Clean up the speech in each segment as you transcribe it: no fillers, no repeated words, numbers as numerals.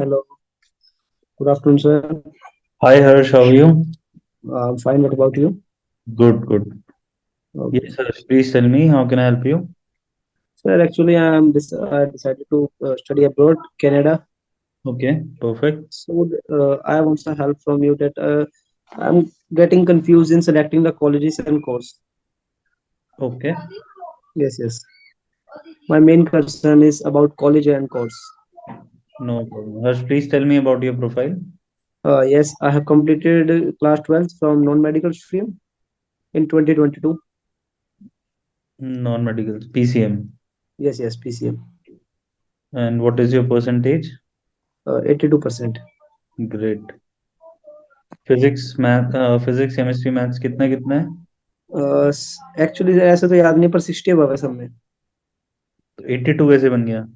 Hello, good afternoon, sir. Hi Harsh, how are you? I'm fine. What about you? Good, good. Okay. Yes, Harsh, please tell me, how can I help you? Sir, actually, I decided to study abroad, Canada. Okay, perfect. So I want some help from you that I'm getting confused in selecting the colleges and course. Okay, Yes, yes. My main concern is about college and course. no problem. Harsh, please tell me about your profile. Yes, I have completed class 12th from non-medical stream in 2022. Non-medical, PCM. Yes, yes, PCM. And what is your percentage? 82%. Great. Physics chemistry maths कितना कितना है? Actually ऐसे तो याद नहीं पर 60 अब है सब में। तो 82 कैसे बन गया?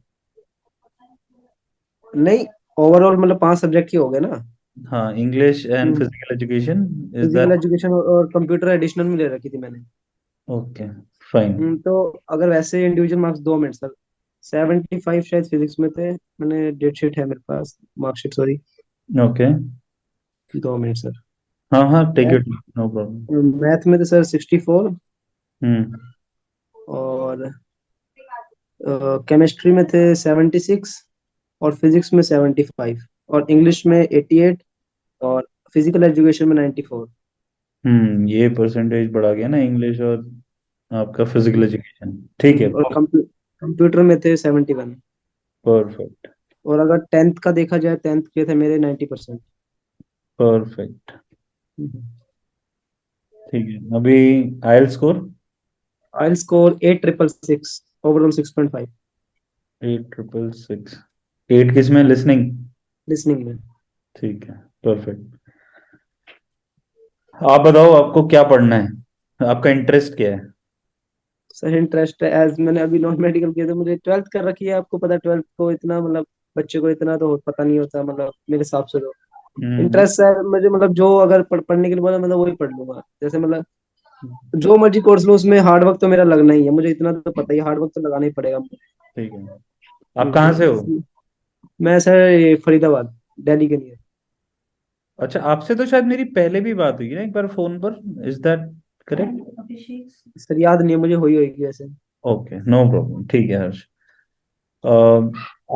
नहीं, ओवरऑल मतलब 5 सब्जेक्ट ही हो गए ना। हाँ, English and physical education is physical that? Education और कंप्यूटर एडिशनल में ले रखी थी मैंने। Okay, fine. तो अगर वैसे इंडिविजुअल मार्क्स 2 मिनट सर, 75 शायद फिजिक्स में थे। मैंने डेट शीट है मेरे पास, marksheet sorry. Okay, 2 minute sir. हाँ हाँ, take math it, no problem. Math में तो सर 64, हम्म। और केमिस्ट्री में थे 76, और फिजिक्स में 75, और इंग्लिश में 88, और फिजिकल एजुकेशन में 94। ये परसेंटेज बढ़ा गया ना, इंग्लिश और आपका फिजिकल एजुकेशन, ठीक है। और कंप्यूटर में थे 71। परफेक्ट। और अगर टेंथ का देखा जाए, टेंथ के थे मेरे 90%। परफेक्ट। ठीक है, अभी आयल स्कोर? आइल स्कोर 8666, ओवरऑल 6.5। 8666। 8 किस में, लिसनिंग? लिसनिंग में। ठीक है, परफेक्ट। आप बताओ, आपको क्या पढ़ना है, आपका इंटरेस्ट क्या है? सर इंटरेस्ट है, एज मैंने अभी नॉन मेडिकल किया तो मुझे ट्वेल्थ कर रखी है। आपको पता है ट्वेल्थ को इतना मतलब बच्चे को इतना तो पता नहीं होता, मतलब मेरे हिसाब से तो हम्म। इंटरेस्ट है मुझे। मतलब जो अगर पढ़ने के लिए बोला मतलब वही पढ़ लूंगा। जैसे मतलब जो मर्जी कोर्स लो, उसमें हार्ड वर्क तो मेरा लगना ही है, मुझे इतना तो पता ही, हार्ड वर्क तो लगाना ही पड़ेगा मुझे। ठीक है, आप कहाँ से हो? मैं सर ये फरीदाबाद, दिल्ली के लिए। अच्छा, आपसे तो शायद मेरी पहले भी बात हुई है ना एक बार फोन पर, इज दैट करेक्ट? सर याद नहीं है मुझे, हुई होगी वैसे। ओके, नो प्रॉब्लम, ठीक है हर्ष। अ,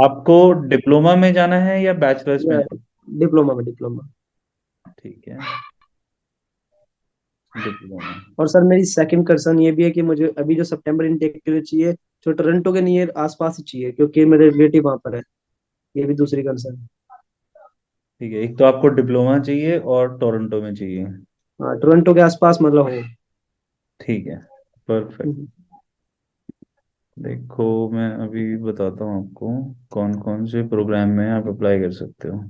आपको डिप्लोमा में जाना है या बैचलर्स में जाना डिप्लोमा में, डिप्लोमा। है? ठीक है, डिप्लोमा। और सर मेरी सेकंड कंसर्न ये भी है कि मुझे अभी जो सितंबर इनटेक के लिए चाहिए, जो टोरंटो के नियर आसपास ही चाहिए, क्योंकि मेरे रिलेटिव वहां पर है। ये भी दूसरी कंसर्न। ठीक है, एक तो आपको डिप्लोमा चाहिए और टोरंटो में चाहिए। हाँ, टोरंटो के आसपास मतलब हो। ठीक है, परफेक्ट। हम्म। देखो, मैं अभी बताता हूँ आपको कौन कौन से प्रोग्राम में आप अप्लाई कर सकते हो।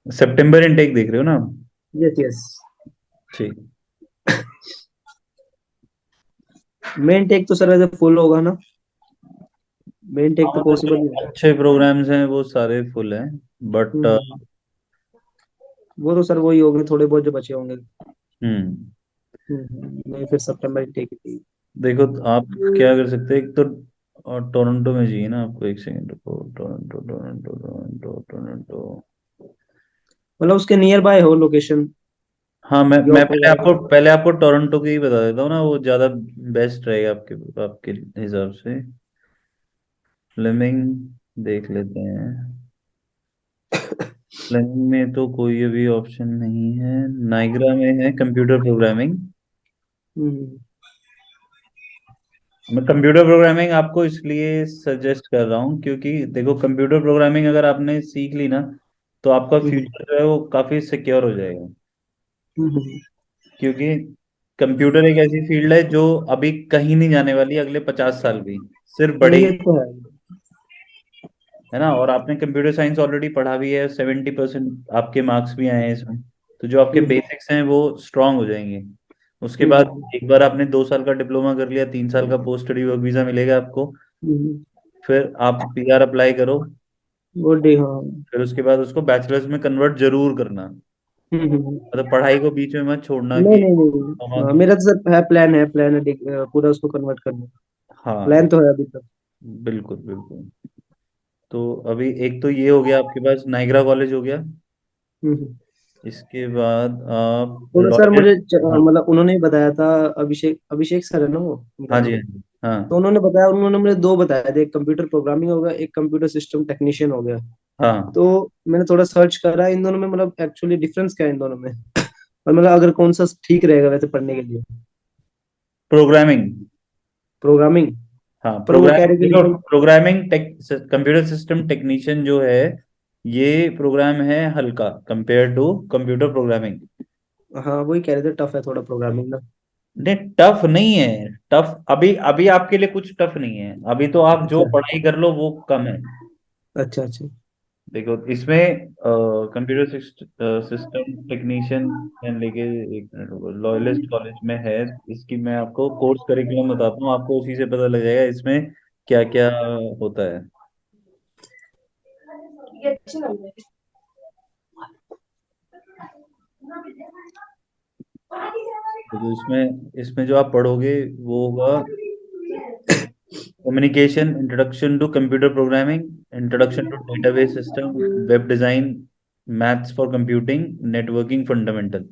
सितंबर इनटेक देख रहे हो ना आप? Yes, yes. ठीक। मेन टेक तो सर ऐसे फुल होगा ना? मेन टेक तो हाँ, तो जो पॉसिबल नहीं है। अच्छे प्रोग्राम्स हैं वो सारे फुल हैं, बट हम्म। वो तो सर वही होंगे, थोड़े बहुत जो बचे होंगे। हम्म नहीं, फिर सितंबर इनटेक ही थी। देखो, तो आप क्या कर सकते हैं, एक तो टोरंटो में चाहिए ना आपको, एक सेकंड रुको, टोरंटो टोरंटो टोरंटो टोरंटो। मतलब उसके नियर बाय हो लोकेशन, हाँ, मैं यॉर्क वगैरह के। पहले आपको टोरंटो की ही बता देता हूँ ना, वो ज़्यादा बेस्ट रहेगा आपके आपके हिसाब से। फ्लेमिंग देख लेते हैं। फ्लेमिंग में तो कोई अभी ऑप्शन नहीं है। नाइग्रा में है कंप्यूटर प्रोग्रामिंग। हम्म। मैं कंप्यूटर प्रोग्रामिंग आपको इसलिए सजेस्ट कर रहा हूँ क्योंकि देखो, कंप्यूटर प्रोग्रामिंग अगर आपने सीख ली ना, तो आपका हम्म। फ्यूचर जो है वो काफ़ी सिक्योर हो जाएगा। हम्म। क्योंकि कंप्यूटर एक ऐसी फील्ड है जो अभी कहीं नहीं जाने वाली अगले 50 साल भी, सिर्फ नहीं, ये बढ़ेगी। तो है। है ना, और आपने कंप्यूटर साइंस ऑलरेडी पढ़ा भी है, 70% आपके मार्क्स भी आए हैं इसमें। तो जो आपके हम्म। बेसिक्स हैं वो स्ट्रांग हो जाएंगे। उसके बाद हम्म। एक बार आपने 2 साल का डिप्लोमा कर लिया, 3 साल का पोस्ट स्टडी वर्क वीजा मिलेगा आपको। हम्म। फिर आप पीआर अप्लाई करो। गुड डे, हाँ। फिर उसके बाद उसको बैचलर्स में कन्वर्ट जरूर करना। मतलब पढ़ाई को बीच में मत छोड़ना नहीं कि नहीं नहीं नहीं। हम हाँ, आगे। मेरा तो सर है, प्लान है पूरा उसको कन्वर्ट करने का। हाँ, प्लान तो है अभी तक। बिल्कुल बिल्कुल। तो अभी एक तो ये हो गया, आपके पास नाइग्रा कॉलेज हो गया। हम्म। इसके बाद आप थोड़ा सर लॉयल। मुझे हाँ, मतलब उन्होंने ही बताया था, अभिषेक अभिषेक सर है ना वो, उनका हाँ जी, नाम। हाँ जी, हाँ, तो उन्होंने मुझे दो बताए थे, एक कंप्यूटर प्रोग्रामिंग हो गया, एक कंप्यूटर सिस्टम टेक्नीशियन हो गया। हाँ। तो मैंने थोड़ा सर्च करा इन दोनों में, मतलब एक्चुअली डिफरेंस क्या है इन दोनों में, और मतलब अगर कौन सा ठीक रहेगा वैसे पढ़ने के लिए। प्रोग्रामिंग। प्रोग्रामिंग। हाँ, पर वो कह प्रोग्राम रहे कि देखो, लेकिन। Programming tech, computer system technician जो है, ये प्रोग्राम है हल्का कंपेयर टू कंप्यूटर प्रोग्रामिंग। हाँ वही कह रहे थे, टफ है थोड़ा प्रोग्रामिंग ना। नहीं, टफ नहीं है। टफ अभी अभी आपके लिए कुछ टफ नहीं है, अभी तो आप जो अच्छा पढ़ाई कर लो वो कम है। अच्छा अच्छा। देखो इसमें कंप्यूटर सिस्टम टेक्नीशियन लेके, एक मिनट, लॉयलिस्ट कॉलेज में है। इसकी मैं आपको कोर्स करिकुलम बताता हूँ, आपको उसी से पता लग जाएगा इसमें क्या क्या होता है। ये अच्छी लग रही देखो इसमें इसमें जो आप पढ़ोगे वो होगा communication, introduction to computer programming, introduction to database system, web design, maths for computing, networking fundamental.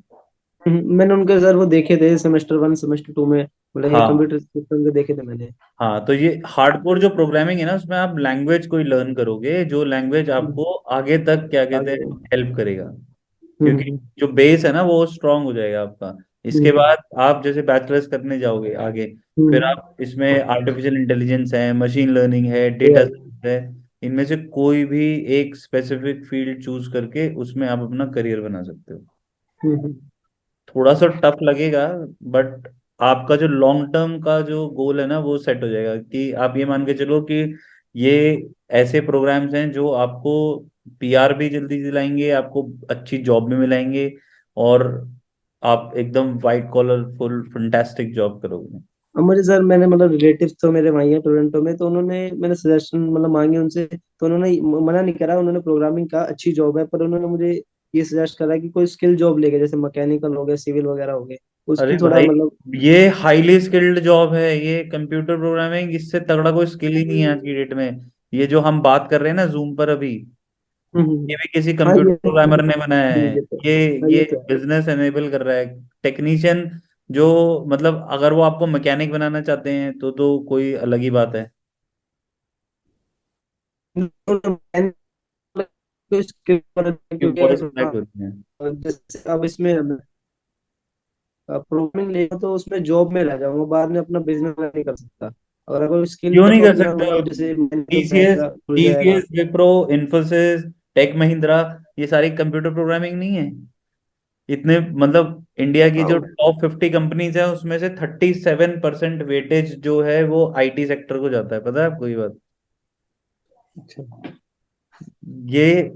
मैंने उनके सर वो देखे थे सेमेस्टर 1 सेमेस्टर 2 में, मतलब ये हाँ, कंप्यूटर सिस्टम के देखे थे मैंने। हाँ, तो ये हार्डकोर जो प्रोग्रामिंग है ना, उसमें आप लैंग्वेज कोई लर्न करोगे, जो लैंग्वेज हम्म, आपको आगे तक क्या कहते आगे। हैं हेल्प करेगा। क्योंकि हम्म जो बेस है ना वो स्ट्रांग हो जाएगा आपका। इसके हम्म बाद आप जैसे बैचलर्स करने जाओगे आगे, फिर हम्म। आप इसमें आर्टिफिशियल इंटेलिजेंस है, मशीन लर्निंग है, डेटा AI। साइंस है, इनमें से कोई भी एक स्पेसिफिक फील्ड चूज करके उसमें आप अपना करियर बना सकते हो। हम्म। थोड़ा सा टफ लगेगा, बट आपका जो लॉन्ग टर्म का जो गोल है ना वो सेट हो जाएगा, कि आप ये मान के चलो कि ये ऐसे प्रोग्राम्स हैं जो आपको पीआर भी जल्दी दिलाएंगे, आपको अच्छी जॉब भी मिलाएंगे, और आप एकदम white collar full fantastic job करोगे। अब मुझे सर, मैंने मतलब रिलेटिव्स तो मेरे वहीं है टोरंटो में, तो उन्होंने मैंने सजेशन मतलब मांगी उनसे, तो उन्होंने मना नहीं करा। उन्होंने प्रोग्रामिंग का अच्छी जॉब है, पर उन्होंने मुझे ये सजेस्ट करा कि कोई स्किल जॉब लेके, जैसे मैकेनिकल हो गया, सिविल वगैरह हो गए, अरे उसकी थोड़ा भाई, मतलब। ये हाईली स्किल्ड जॉब है, ये कंप्यूटर प्रोग्रामिंग, इससे तगड़ा कोई स्किल ही नहीं है आज की डेट में। ये जो हम बात कर रहे हैं ना जूम पर अभी, ये भी किसी हाँ कंप्यूटर ये प्रोग्रामर ने बनाया है। ये तो ये हाँ ये ये तो है। बिजनेस एनेबल कर रहा है टेक्नीशियन। जो मतलब अगर वो आपको मैकेनिक बनाना चाहते हैं तो कोई अलग ही बात है। क्योंकि वॉइस क्रैक होती है। जैसे अब इसमें प्रोग्रामिंग लेगा तो उसमें जॉब में रह जाऊंगा, बाद में अपना बिजनेस नहीं कर सकता। और अगर स्किल क्यों नहीं तो कर अपना सकते मतलब आप? जैसे मैनेजर टीसीएस, वगैरह खुल जाएगा। टीसीएस, विप्रो, इन्फोसिस, टेक महिंद्रा, ये सारी कंप्यूटर प्रोग्रामिंग नहीं है? इतने मतलब इंडिया की जो हाँ। टॉप 50 कंपनीज है उसमें से 37% वेटेज जो है वो आईटी सेक्टर को जाता है, पता है आपको ये बात? अच्छा। ये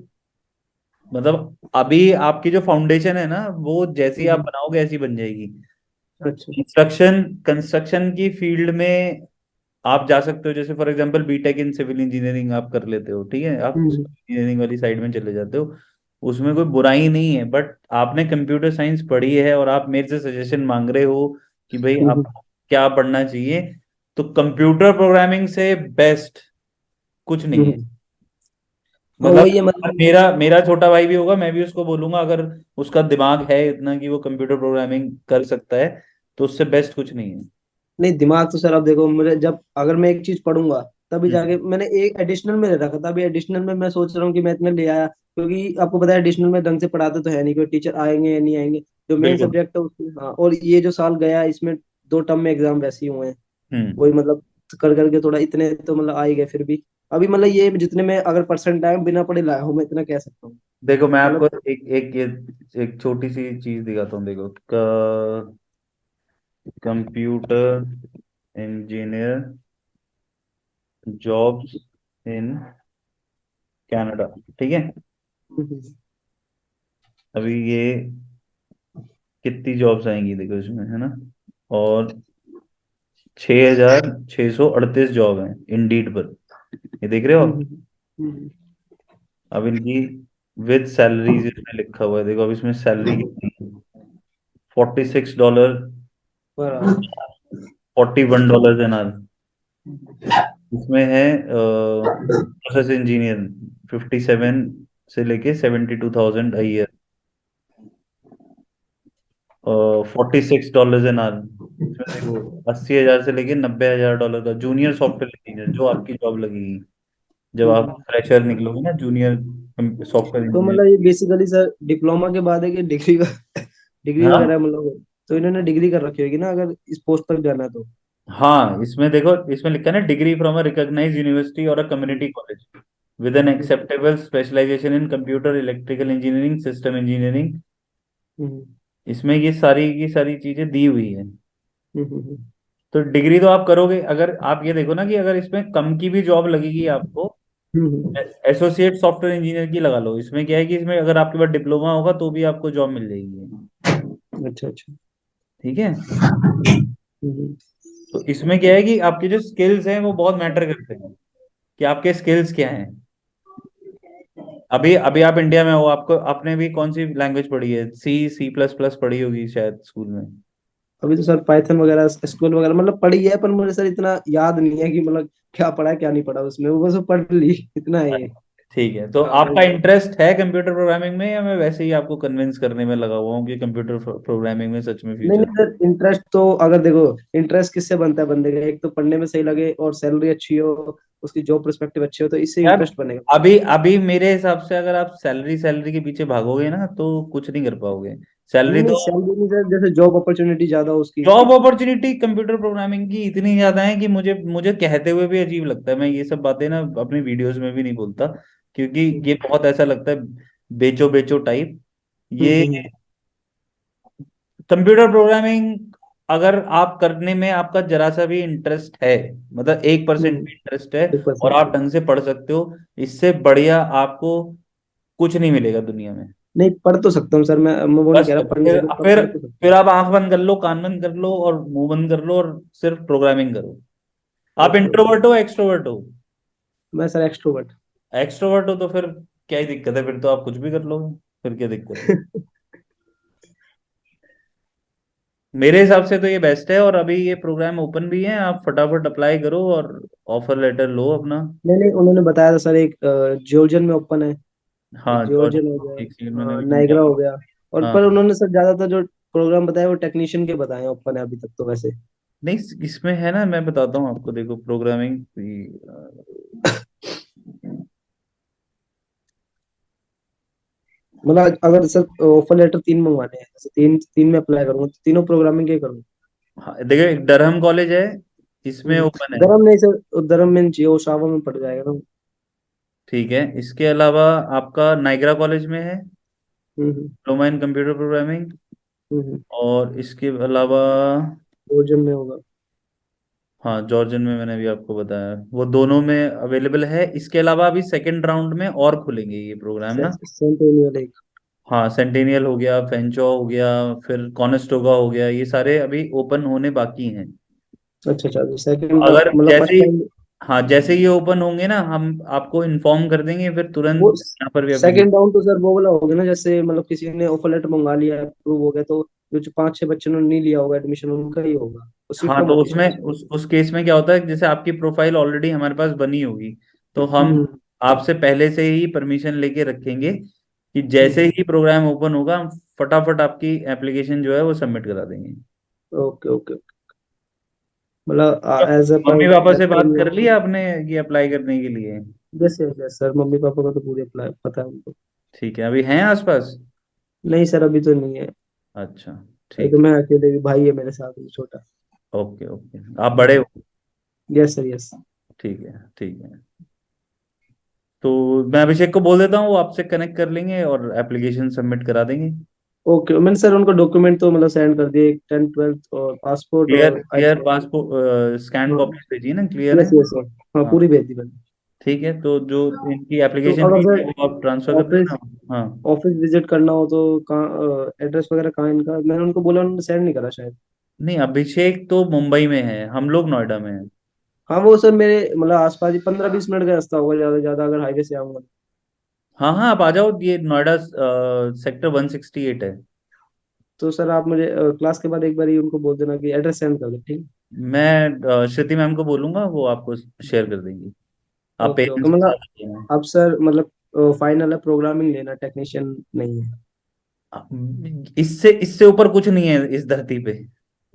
मतलब अभी आपकी जो फाउंडेशन है ना वो जैसी आप हम्म, बनाओगे ऐसी बन जाएगी। अच्छा। कंस्ट्रक्शन की फील्ड में आप जा सकते हो, जैसे for example B Tech in civil engineering आप कर लेते हो, ठीक है, आप हम्म इंजीनियरिंग वाली साइड में चले जाते हो, उसमें कोई बुराई नहीं है। बट आपने कंप्यूटर साइंस पढ़ी है और आप मेरे से सजेशन मांग रहे हो कि भाई हम्म आपको क्या पढ़ना चाहिए, तो कंप्यूटर प्रोग्रामिंग से बेस्ट कुछ नहीं है। हम्म। हाँ मतलब वही है अगर मतलब। मेरा मेरा छोटा भाई भी होगा, मैं भी उसको बोलूंगा, अगर उसका दिमाग है इतना कि वो कंप्यूटर प्रोग्रामिंग कर सकता है, तो उससे बेस्ट कुछ नहीं है। नहीं, दिमाग तो सर अब देखो, मुझे जब अगर मैं एक चीज पढ़ूंगा तभी जाके, हम्म, मैंने एक एडिशनल में ले रखा था, अभी एडिशनल में मैं सोच रहा हूँ कि मैं इतना ले आया, क्योंकि आपको पता है एडिशनल में ढंग से पढ़ाते तो है नहीं, कोई टीचर आएंगे या नहीं आएंगे। जो मेन बिल्कुल। सब्जेक्ट है उसमें, हाँ, और ये जो साल गया इसमें 2 टर्म में एग्जाम वैसे ही हुए हैं। हम्म। वही मतलब कर करके थोड़ा इतने तो मतलब आ ही गए फिर भी। अभी मतलब ये जितने में अगर परसेंट आए बिना पढ़े लाया हूँ, मैं इतना कह सकता हूँ। देखो मैं आपको मतलब। एक छोटी सी चीज दिखाता हूँ, देखो computer engineer jobs in Canada, ठीक है। हम्म अभी ये कितनी जॉब्स आएंगी देखो इसमें, है ना, और 6,638 जॉब हैं इंडीड पर, ये देख रहे हो हम्म आप? हम्म, हम्म, अब इनकी विद सैलरीज इसमें लिखा हुआ है, देखो अब इसमें सैलरी कितनी है। $46, बराबर। $41 एन आवर। इसमें है प्रोसेस इंजीनियर 57 से लेके 72,000 a year। $46 an hour. इसमें देखो 80,000 से लेके $90,000 का जूनियर सॉफ्टवेयर इंजीनियर, जो आपकी जॉब लगेगी जब आप हम्म। फ्रेशर निकलोगे ना, जूनियर सॉफ्टवेयर तो इंजीनियर। मतलब ये बेसिकली सर डिप्लोमा के बाद है कि डिग्री का डिग्री हाँ वगैरह मतलब, तो इन्होंने डिग्री कर रखी होगी ना अगर इस पोस्ट तक जाना है तो। हाँ, इसमें देखो, इसमें लिखा है ना, degree from a recognised university और a community college with an hmm. Acceptable specialisation in computer electrical engineering system engineering. Hmm. इसमें ये सारी की सारी चीजें दी हुई है। हम्म। हम्म। तो डिग्री तो आप करोगे, अगर आप ये देखो ना कि अगर इसमें कम की भी जॉब लगेगी आपको, हम्म। एसोसिएट सॉफ्टवेयर इंजीनियर की लगा लो। इसमें क्या है कि इसमें अगर आपके पास डिप्लोमा होगा तो भी आपको जॉब मिल जाएगी। अच्छा अच्छा। ठीक है। हम्म। तो इसमें क्या है कि आपके जो स्किल्स हैं वो बहुत मैटर करते हैं, कि आपके स्किल्स क्या हैं। अभी अभी आप इंडिया में हो, आपको आपने भी कौन सी लैंग्वेज पढ़ी है? C++ पढ़ी होगी शायद स्कूल में। अभी तो सर पाइथन वगैरह एसक्यूएल वगैरह मतलब पढ़ी है, पर मुझे सर इतना याद नहीं है कि मतलब क्या पढ़ा है क्या नहीं पढ़ा उसमें, वो बस पढ़ ली इतना है ये। ठीक है, तो हाँ आपका इंटरेस्ट है कंप्यूटर प्रोग्रामिंग में, या मैं वैसे ही आपको कन्विंस करने में लगा हुआ हूँ कि कंप्यूटर प्रोग्रामिंग में सच में नहीं फ्यूचर? नहीं सर, इंटरेस्ट तो अगर देखो, इंटरेस्ट किससे बनता है बंदे का, एक तो पढ़ने में सही लगे और सैलरी अच्छी हो, उसकी जॉब पर्सपेक्टिव अच्छी हो, तो इससे यार इंटरेस्ट बनेगा। अभी अभी मेरे हिसाब से अगर आप सैलरी सैलरी के पीछे भागोगे ना तो कुछ नहीं कर पाओगे। नहीं सैलरी नहीं, तो, सैलरी नहीं सर, जैसे जॉब अपॉर्चुनिटी ज्यादा हो उसकी। जॉब अपॉर्चुनिटी कंप्यूटर प्रोग्रामिंग की इतनी ज्यादा है कि मुझे मुझे कहते हुए भी अजीब लगता है। मैं ये सब बातें ना अपनी वीडियोस में भी नहीं बोलता, क्योंकि ये हम्म। बहुत ऐसा लगता है बेचो बेचो टाइप। ये हम्म। कंप्यूटर प्रोग्रामिंग अगर आप करने में आपका जरा सा भी इंटरेस्ट है, मतलब 1% हम्म। भी इंटरेस्ट है, एक और परसेंट आप ढंग से पढ़ सकते हो, इससे बढ़िया आपको कुछ नहीं मिलेगा दुनिया में। नहीं, पढ़ तो सकता हूँ सर, मैं वो नहीं बस कह रहा पढ़ नहीं फिर सकता, पर फिर पढ़ तो सकता फिर आप आंख बंद कर लो, कान बंद कर लो और मुंह बंद कर लो और सिर्फ प्रोग्रामिंग करो। हूँ। आप ओके ओके। इंट्रोवर्ट हो एक्सट्रोवर्ट हो? मैं सर एक्सट्रोवर्ट। एक्सट्रोवर्ट हो तो फिर क्या ही दिक्कत है, फिर तो आप कुछ भी कर लोगे। फिर क्या दिक्कत है? मेरे हिसाब से तो ये बेस्ट है, और अभी ये प्रोग्राम ओपन भी है, आप फटाफट अप्लाई करो और ऑफर लेटर लो अपना। नहीं नहीं, उन्होंने बताया था सर, एक जॉर्जियन में ओपन है, हाँ जॉर्ज, जॉर्जियन हो गया, एक सेकंड मैंने भी नाइग्रा हो निकाला। गया। और हाँ पर उन्होंने सर ज्यादातर जो प्रोग्राम बताया वो टेक्नीशियन के बताए ओपन है अभी तक तो वैसे। नहीं, इसमें है ना, मैं बताता हूँ आपको, देखो प्रोग्रामिंग, मतलब अगर सर ऑफर लेटर तीन मंगवाने हैं, जैसे तीन तीन में अप्लाई करूंगा तो तीनों प्रोग्रामिंग के करूँ? हाँ देखो, एक डरहम कॉलेज है, इसमें ओपन है। धर्म नहीं सर, धर्म में नहीं चाहिए, वो शावा में पड़ जाएगा ना। ठीक है, इसके अलावा आपका नाइग्रा कॉलेज में है hmm. Diploma in computer programming. Hmm. और इसके अलावा, जॉर्जियन में होगा। हाँ जॉर्जन में मैंने भी आपको बताया, वो दोनों में अवेलेबल है। इसके अलावा अभी सेकंड राउंड में और खुलेंगे ये प्रोग्राम ना। सेंट एनुअल एक। हाँ, सेंटेनियल हो गया, फेंचो हो गया, फिर कॉनेस्टोगा हो गया, ये सारे अभी ओपन होने बाकी हैं। अच्छा अच्छा, तो सेकंड अगर मतलब जैसे फर्स्ट ही, टाइम। हाँ जैसे ही ये ओपन होंगे ना, हम आपको इन्फॉर्म कर देंगे, फिर वो तुरंत यहाँ पर भी एप्लीकेशन। सेकंड राउंड तो सर वो वाला होगा ना, जैसे मतलब किसी ने ऑफर लेटर मंगा लिया, अप्रूव हो गया, तो जो पांच छह बच्चों ने नहीं लिया होगा एडमिशन, उनका ही होगा, वो सीट हाँ, कम तो होगी उसमें शायद। उस केस में क्या होता है, जैसे आपकी प्रोफाइल ऑलरेडी हमारे पास बनी होगी, तो हम हम्म। आपसे पहले से ही परमिशन लेके रखेंगे कि जैसे ही प्रोग्राम ओपन होगा हम फटाफट आपकी एप्लीकेशन जो है वो सबमिट करा देंगे। Okay okay. मतलब तो एज अ मम्मी पापा से बात कर प्राइवेट। लिया आपने ये अप्लाई करने के लिए? Yes yes yes sir, mummy papa का तो पूरे अप्लाई पता है उनको। ठीक है, अभी हैं आसपास? नहीं सर, अभी तो नहीं है। अच्छा, अभी तो ठीक मैं अकेले, भाई है मेरे साथ में छोटा। है, ओके ओके, आप बड़े हो? Yes sir yes. ठीक है ठीक है। तो मैं अभिषेक को बोल देता हूँ, वो आपसे कनेक्ट कर लेंगे और एप्लीकेशन सबमिट करा देंगे। ओके, मैंने सर उनको डॉक्यूमेंट तो मतलब सेंड कर दिए, 10th 12th और पासपोर्ट क्लियर और I clear card. Passport scan हाँ। कॉपी भेजिए ना, क्लियर है? Yes yes sir. हाँ, हाँ, पूरी भेज दी मैंने। ठीक है, तो जो इनकी तो एप्लीकेशन अगर फीस सर है वो आप ट्रांसफर कर ऑफिस देना। हाँ, ऑफिस विजिट करना हो तो कहाँ, एड्रेस वगैरह कहाँ इनका, मैंने उनको बोला, उन्होंने सेंड नहीं करा शायद। नहीं अभिषेक तो मुंबई में है, हम लोग नोएडा में हैं। हाँ वो सर मेरे मतलब आसपास ही 15-20 मिनट का रास्ता होगा, ज्यादा से ज्यादा अगर हाईवे से आऊंगा। हाँ हाँ, आप आ जाओ, ये नोएडा सेक्टर 168 है। तो सर आप मुझे क्लास के बाद एक बार ही उनको बोल देना कि एड्रेस सेंड कर दो, ठीक मैं श्रुति मैम को बोलूंगा, वो आपको शेयर कर देंगी। है। आप ओके ओके, पेरेंट्स के मतलब साथ आइए। अब सर मतलब फाइनल है, प्रोग्रामिंग लेना, टेक्नीशियन नहीं है? इससे इससे ऊपर कुछ नहीं है इस धरती पे।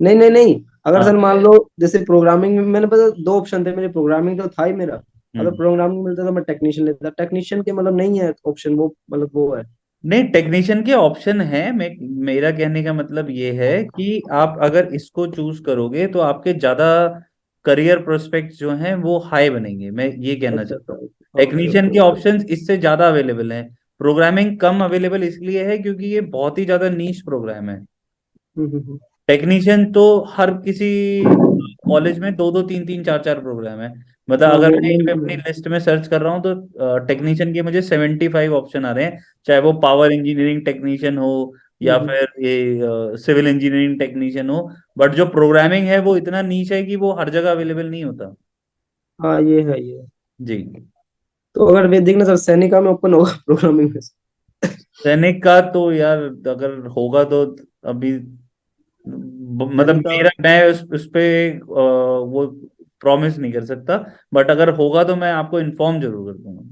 नहीं नहीं नहीं, अगर हाँ। सर मान लो जैसे प्रोग्रामिंग में मैंने पता दो ऑप्शन थे मेरे, प्रोग्रामिंग तो था ही मेरा। अगर हम्म। प्रोग्रामिंग मिलता तो मैं टेक्नीशियन लेता, टेक्नीशियन के मतलब नहीं है ऑप्शन वो, मतलब वो है। नहीं, टेक्नीशियन के ऑप्शन है। मेरा कहने का मतलब ये है कि आप अगर इसको चूज करोगे तो आपके ज्यादा करियर प्रोस्पेक्ट्स जो हैं वो हाई बनेंगे, मैं ये कहना अच्छा चाहता अच्छा। हूँ। ओके टेक्नीशियन ओके के ओके। ऑप्शंस इससे ज्यादा अवेलेबल हैं। प्रोग्रामिंग कम अवेलेबल इसलिए है क्योंकि ये बहुत ही ज्यादा नीश प्रोग्राम है। हम्म। टेक्नीशियन तो हर किसी कॉलेज में दो दो तीन तीन चार चार प्रोग्राम है। मतलब हाँ अगर वो मैं मैं, कहीं पे अपनी लिस्ट में सर्च कर रहा हूँ तो टेक्नीशियन के मुझे 75 ऑप्शन आ रहे हैं। चाहे वो पावर इंजीनियरिंग टेक्नीशियन हो या हम्म। फिर ये सिविल इंजीनियरिंग टेक्नीशियन हो। बट जो प्रोग्रामिंग है वो इतना नीच है कि वो हर जगह अवेलेबल नहीं होता। हाँ ये है ये है। जी। तो अगर वे देखना सर, सैनिका में ओपन होगा प्रोग्रामिंग में? सैनिक का तो यार अगर होगा तो अभी मतलब सैनिका। मैं उस पे वो प्रॉमिस नहीं कर सकता। बट अगर होगा तो मैं आपको इन्फॉर्म जरूर कर दूंगा।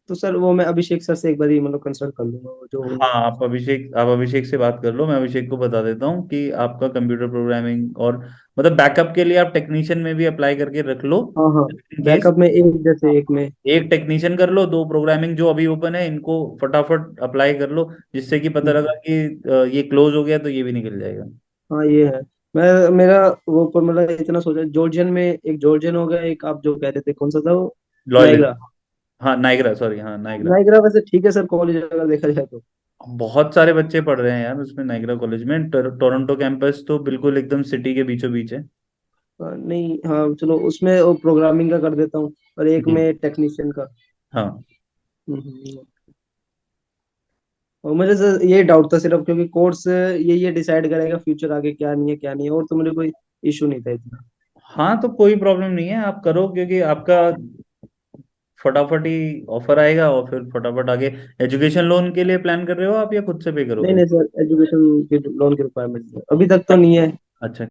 तो सर वो मैं अभिषेक सर से एक बार ही मतलब कंसल्ट कर लूंगा, वो जो हाँ, होंगे। आप अभिषेक से बात कर लो। मैं अभिषेक को बता देता हूँ कि आपका कंप्यूटर प्रोग्रामिंग और मतलब बैकअप के लिए आप टेक्नीशियन में भी अप्लाई करके रख लो। हाँ हाँ। इन केस बैकअप में एक जैसे एक में। एक टेक्नीशियन कर लो, दो प्रोग्रामिंग जो अभी ओपन है इनको फटाफट अप्लाई कर लो, जिससे कि पता हम्म। लगा कि ये क्लोज हो गया तो ये भी निकल जाएगा। हाँ ये है। मैं मेरा वो मतलब इतना सोचा, जॉर्जियन में एक जॉर्जियन हो गया, एक आप जो कह रहे थे कौन सा था वो? लॉयलिटी। नाइग्रा। हाँ नाइग्रा, सॉरी, हाँ नाइग्रा। नाइग्रा वैसे ठीक है सर कॉलेज, अगर देखा जाए तो। बहुत सारे बच्चे पढ़ रहे हैं यार उसमें, नाइग्रा कॉलेज में। टोरंटो कैंपस तो बिल्कुल एकदम सिटी के बीचों बीच है। नहीं हाँ चलो, उसमें वो प्रोग्रामिंग का कर देता हूँ और एक जी। में टेक्नीशियन का। हाँ। हम्म। और मुझे सर ये डाउट था सिर्फ, क्योंकि कोर्स ये डिसाइड करेगा फ्यूचर आगे क्या नहीं है क्या नहीं है, और तो मुझे कोई इशू नहीं था इतना। हाँ तो कोई प्रॉब्लम नहीं है, आप करो क्योंकि आपका फटाफट ही ऑफर आएगा और फिर फटाफट आगे। एजुकेशन लोन के लिए प्लान कर रहे हो आप या खुद से पे नहीं करोगे? नहीं सर, एजुकेशन के लोन की रिक्वायरमेंट है, अभी तक तो नहीं है। अच्छा।